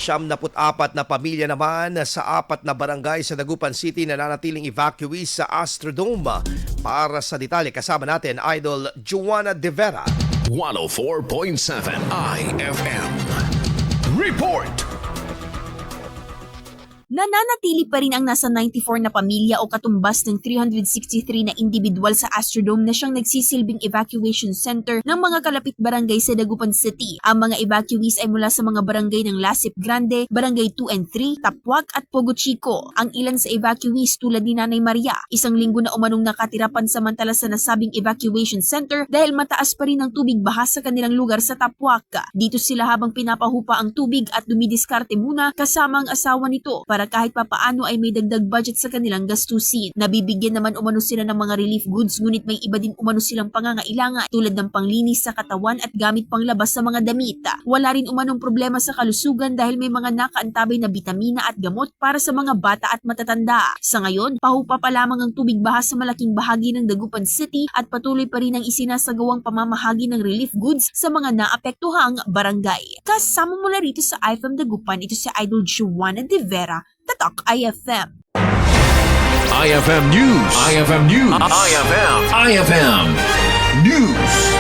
74 na pamilya naman sa 4 na barangay sa Dagupan City na nanatiling evacuees sa Astrodome. Para sa detalye, kasama natin Idol Joanna De Vera. 104.7 IFM. Report! Nananatili pa rin ang nasa 94 na pamilya o katumbas ng 363 na individual sa Astrodome na siyang nagsisilbing evacuation center ng mga kalapit barangay sa Dagupan City. Ang mga evacuees ay mula sa mga barangay ng Lasip Grande, Barangay 2 and 3, Tapuac at Pogo Chico. Ang ilan sa evacuees tulad ni Nanay Maria, isang linggo na umanong nakatira pansamantala sa nasabing evacuation center dahil mataas pa rin ang tubig baha sa kanilang lugar sa Tapuac. Dito sila habang pinapahupa ang tubig at dumidiskarte muna kasama ang asawa nito para kahit papaano ay may dagdag budget sa kanilang gastusin. Nabibigyan naman umano sila ng mga relief goods ngunit may iba din umano silang pangangailangan tulad ng panglinis sa katawan at gamit panglabas sa mga damit. Wala rin umanong problema sa kalusugan dahil may mga nakaantabay na bitamina at gamot para sa mga bata at matatanda. Sa ngayon, pahupa pa lamang ang tubig baha sa malaking bahagi ng Dagupan City at patuloy pa rin ang isinasagawang pamamahagi ng relief goods sa mga naapektuhang barangay. Kasama mula rito sa IFM Dagupan, ito si Idol Joanna De Vera, Tatak IFM. IFM News. IFM News. IFM News.